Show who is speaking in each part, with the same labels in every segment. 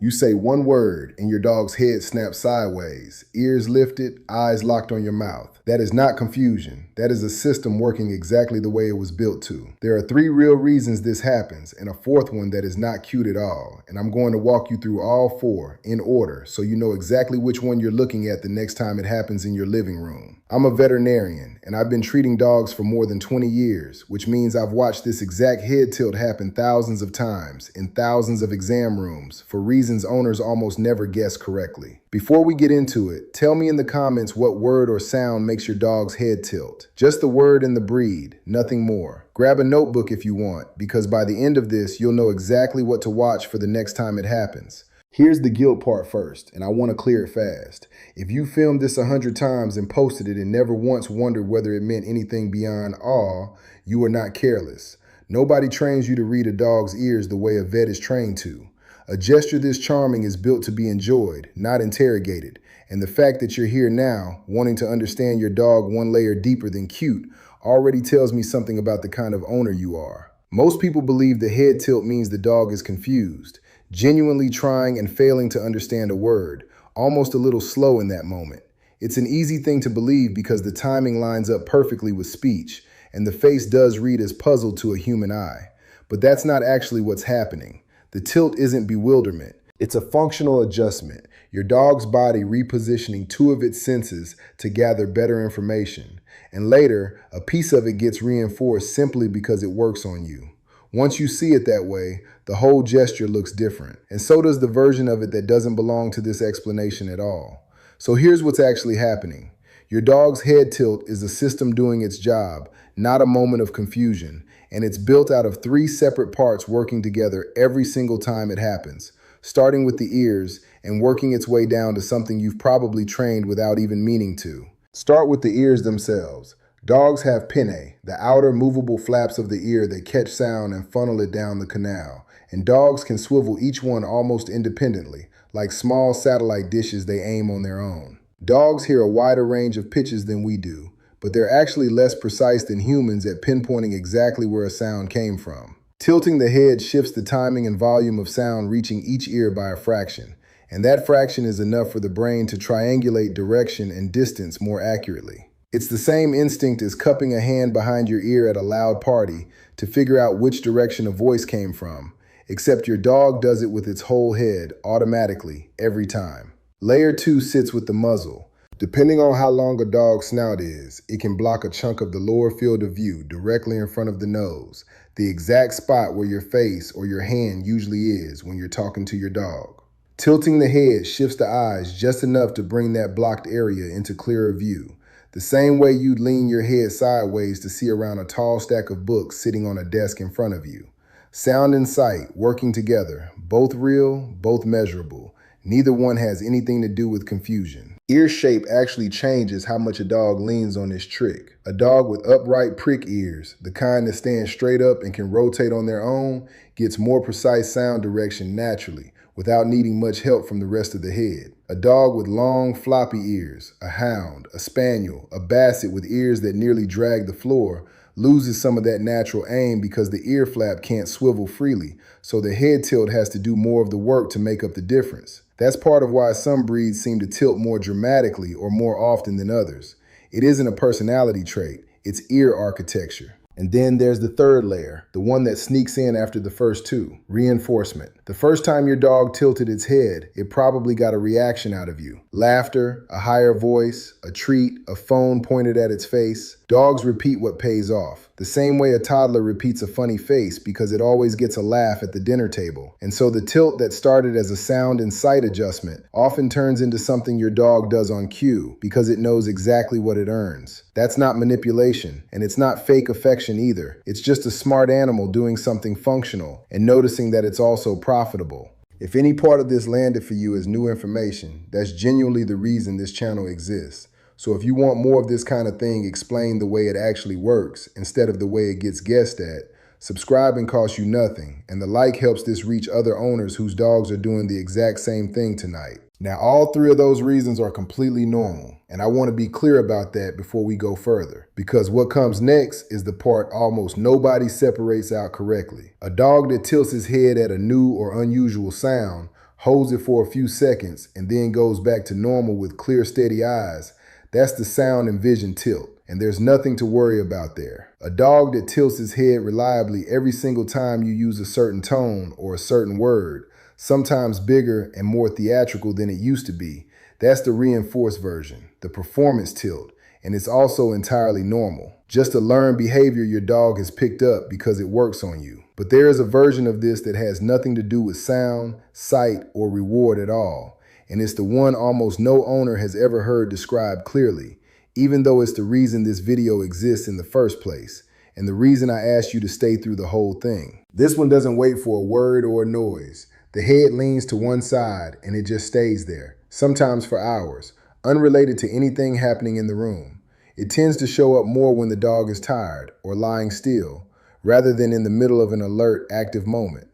Speaker 1: You say one word and your dog's head snaps sideways, ears lifted, eyes locked on your mouth. That is not confusion. That is a system working exactly the way it was built to. There are 3 real reasons this happens and a 4th one that is not cute at all. And I'm going to walk you through all 4 in order so you know exactly which one you're looking at the next time it happens in your living room. I'm a veterinarian and I've been treating dogs for more than 20 years, which means I've watched this exact head tilt happen thousands of times in thousands of exam rooms for reasons owners almost never guess correctly. Before we get into it, tell me in the comments what word or sound makes your dog's head tilt. Just the word and the breed, nothing more. Grab a notebook if you want, because by the end of this, you'll know exactly what to watch for the next time it happens. Here's the guilt part first, and I want to clear it fast. If you filmed this 100 times and posted it and never once wondered whether it meant anything beyond awe, you are not careless. Nobody trains you to read a dog's ears the way a vet is trained to. A gesture this charming is built to be enjoyed, not interrogated. And the fact that you're here now, wanting to understand your dog one layer deeper than cute, already tells me something about the kind of owner you are. Most people believe the head tilt means the dog is confused, genuinely trying and failing to understand a word, almost a little slow in that moment. It's an easy thing to believe because the timing lines up perfectly with speech, and the face does read as puzzled to a human eye. But that's not actually what's happening. The tilt isn't bewilderment. It's a functional adjustment, your dog's body repositioning 2 of its senses to gather better information. And later, a piece of it gets reinforced simply because it works on you. Once you see it that way, the whole gesture looks different. And so does the version of it that doesn't belong to this explanation at all. So here's what's actually happening. Your dog's head tilt is a system doing its job, not a moment of confusion. And it's built out of 3 separate parts working together every single time it happens, starting with the ears and working its way down to something you've probably trained without even meaning to. Start with the ears themselves. Dogs have pinnae, the outer movable flaps of the ear that catch sound and funnel it down the canal. And dogs can swivel each one almost independently, like small satellite dishes they aim on their own. Dogs hear a wider range of pitches than we do, but they're actually less precise than humans at pinpointing exactly where a sound came from. Tilting the head shifts the timing and volume of sound reaching each ear by a fraction, and that fraction is enough for the brain to triangulate direction and distance more accurately. It's the same instinct as cupping a hand behind your ear at a loud party to figure out which direction a voice came from, except your dog does it with its whole head automatically every time. Layer 2 sits with the muzzle. Depending on how long a dog's snout is, it can block a chunk of the lower field of view directly in front of the nose, the exact spot where your face or your hand usually is when you're talking to your dog. Tilting the head shifts the eyes just enough to bring that blocked area into clearer view, the same way you'd lean your head sideways to see around a tall stack of books sitting on a desk in front of you. Sound and sight working together, both real, both measurable. Neither one has anything to do with confusion. Ear shape actually changes how much a dog leans on this trick. A dog with upright prick ears, the kind that stand straight up and can rotate on their own, gets more precise sound direction naturally, without needing much help from the rest of the head. A dog with long, floppy ears, a hound, a spaniel, a basset with ears that nearly drag the floor, loses some of that natural aim because the ear flap can't swivel freely, so the head tilt has to do more of the work to make up the difference. That's part of why some breeds seem to tilt more dramatically or more often than others. It isn't a personality trait, it's ear architecture. And then there's the third layer, the one that sneaks in after the first 2, reinforcement. The first time your dog tilted its head, it probably got a reaction out of you. Laughter, a higher voice, a treat, a phone pointed at its face. Dogs repeat what pays off, the same way a toddler repeats a funny face because it always gets a laugh at the dinner table. And so the tilt that started as a sound and sight adjustment often turns into something your dog does on cue because it knows exactly what it earns. That's not manipulation, and it's not fake affection either. It's just a smart animal doing something functional and noticing that it's also profitable. If any part of this landed for you as new information, that's genuinely the reason this channel exists. So if you want more of this kind of thing explained the way it actually works instead of the way it gets guessed at, subscribing costs you nothing, and the like helps this reach other owners whose dogs are doing the exact same thing tonight. Now, all 3 of those reasons are completely normal, and I want to be clear about that before we go further, because what comes next is the part almost nobody separates out correctly. A dog that tilts his head at a new or unusual sound holds it for a few seconds, and then goes back to normal with clear, steady eyes, that's the sound and vision tilt, and there's nothing to worry about there. A dog that tilts his head reliably every single time you use a certain tone or a certain word, sometimes bigger and more theatrical than it used to be, that's the reinforced version, the performance tilt, and it's also entirely normal. Just a learned behavior your dog has picked up because it works on you. But there is a version of this that has nothing to do with sound, sight, or reward at all, and it's the one almost no owner has ever heard described clearly, even though it's the reason this video exists in the first place, and the reason I asked you to stay through the whole thing. This one doesn't wait for a word or a noise. The head leans to one side and it just stays there, sometimes for hours, unrelated to anything happening in the room. It tends to show up more when the dog is tired or lying still, rather than in the middle of an alert, active moment.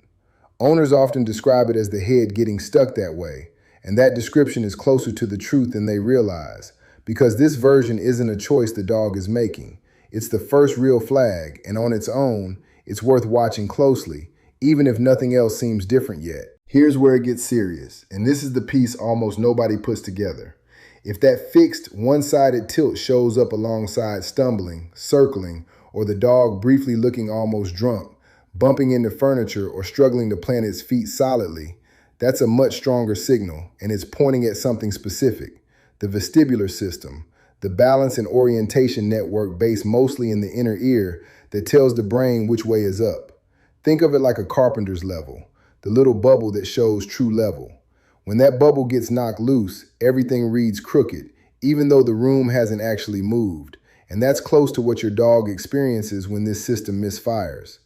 Speaker 1: Owners often describe it as the head getting stuck that way, and that description is closer to the truth than they realize, because this version isn't a choice the dog is making. It's the first real flag, and on its own, it's worth watching closely, even if nothing else seems different yet. Here's where it gets serious, and this is the piece almost nobody puts together. If that fixed, one-sided tilt shows up alongside stumbling, circling, or the dog briefly looking almost drunk, bumping into furniture or struggling to plant its feet solidly, that's a much stronger signal, and it's pointing at something specific. The vestibular system, the balance and orientation network based mostly in the inner ear that tells the brain which way is up. Think of it like a carpenter's level, the little bubble that shows true level. When that bubble gets knocked loose, everything reads crooked, even though the room hasn't actually moved. And that's close to what your dog experiences when this system misfires.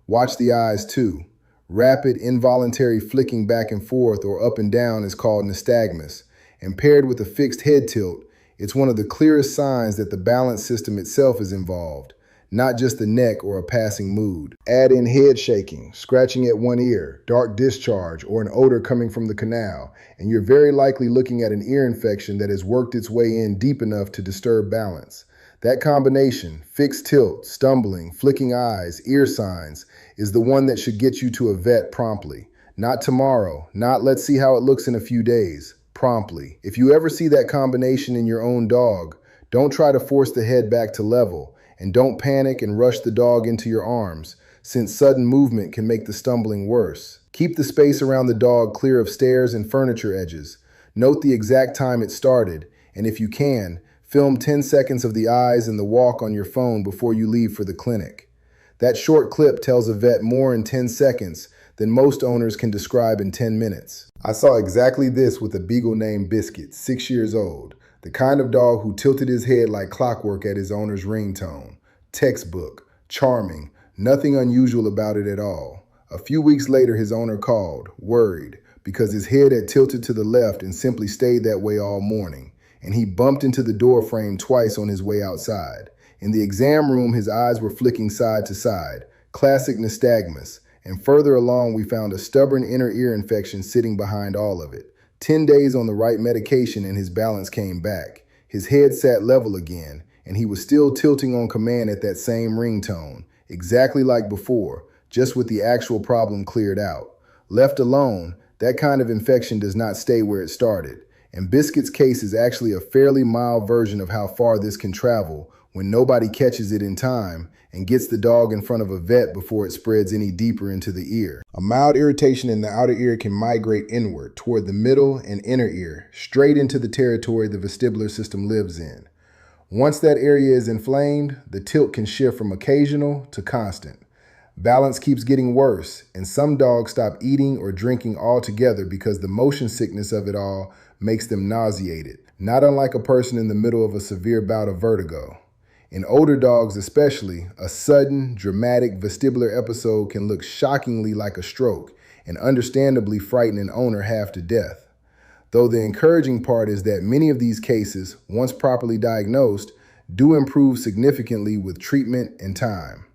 Speaker 1: Watch the eyes too. Rapid, involuntary flicking back and forth or up and down is called nystagmus. And paired with a fixed head tilt, it's one of the clearest signs that the balance system itself is involved, not just the neck or a passing mood. Add in head shaking, scratching at one ear, dark discharge, or an odor coming from the canal, and you're very likely looking at an ear infection that has worked its way in deep enough to disturb balance. That combination, fixed tilt, stumbling, flicking eyes, ear signs, is the one that should get you to a vet promptly. Not tomorrow, not let's see how it looks in a few days, promptly. If you ever see that combination in your own dog, don't try to force the head back to level, and don't panic and rush the dog into your arms, since sudden movement can make the stumbling worse. Keep the space around the dog clear of stairs and furniture edges. Note the exact time it started, and if you can, film 10 seconds of the eyes and the walk on your phone before you leave for the clinic. That short clip tells a vet more in 10 seconds than most owners can describe in 10 minutes. I saw exactly this with a beagle named Biscuit, 6 years old. The kind of dog who tilted his head like clockwork at his owner's ringtone. Textbook, charming, nothing unusual about it at all. A few weeks later, his owner called, worried, because his head had tilted to the left and simply stayed that way all morning, and he bumped into the door frame twice on his way outside. In the exam room, his eyes were flicking side to side, classic nystagmus, and further along we found a stubborn inner ear infection sitting behind all of it. 10 days on the right medication and his balance came back. His head sat level again, and he was still tilting on command at that same ringtone, exactly like before, just with the actual problem cleared out. Left alone, that kind of infection does not stay where it started, and Biscuit's case is actually a fairly mild version of how far this can travel when nobody catches it in time and gets the dog in front of a vet before it spreads any deeper into the ear. A mild irritation in the outer ear can migrate inward toward the middle and inner ear, straight into the territory the vestibular system lives in. Once that area is inflamed, the tilt can shift from occasional to constant. Balance keeps getting worse, and some dogs stop eating or drinking altogether because the motion sickness of it all makes them nauseated, not unlike a person in the middle of a severe bout of vertigo. In older dogs especially, a sudden, dramatic vestibular episode can look shockingly like a stroke and understandably frighten an owner half to death. Though the encouraging part is that many of these cases, once properly diagnosed, do improve significantly with treatment and time.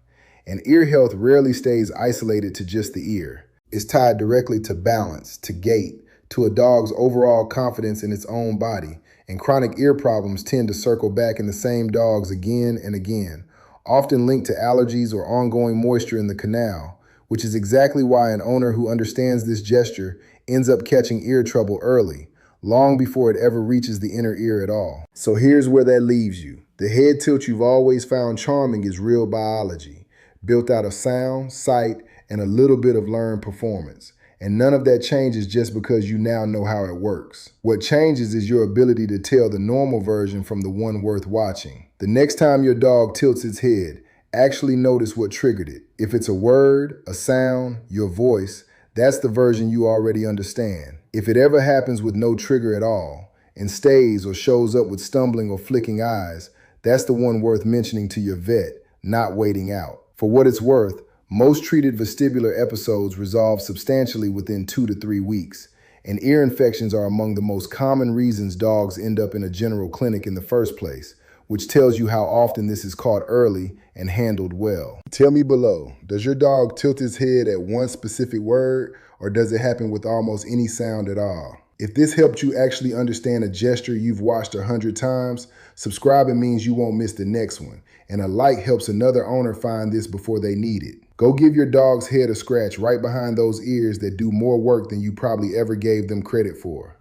Speaker 1: And ear health rarely stays isolated to just the ear. It's tied directly to balance, to gait, to a dog's overall confidence in its own body, and chronic ear problems tend to circle back in the same dogs again and again, often linked to allergies or ongoing moisture in the canal, which is exactly why an owner who understands this gesture ends up catching ear trouble early, long before it ever reaches the inner ear at all. So here's where that leaves you. The head tilt you've always found charming is real biology, built out of sound, sight, and a little bit of learned performance. And none of that changes just because you now know how it works. What changes is your ability to tell the normal version from the one worth watching. The next time your dog tilts its head, actually notice what triggered it. If it's a word, a sound, your voice, that's the version you already understand. If it ever happens with no trigger at all, and stays or shows up with stumbling or flicking eyes, that's the one worth mentioning to your vet, not waiting out. For what it's worth, most treated vestibular episodes resolve substantially within 2 to 3 weeks, and ear infections are among the most common reasons dogs end up in a general clinic in the first place, which tells you how often this is caught early and handled well. Tell me below, does your dog tilt his head at one specific word, or does it happen with almost any sound at all? If this helped you actually understand a gesture you've watched 100 times, subscribing means you won't miss the next one, and a like helps another owner find this before they need it. Go give your dog's head a scratch right behind those ears that do more work than you probably ever gave them credit for.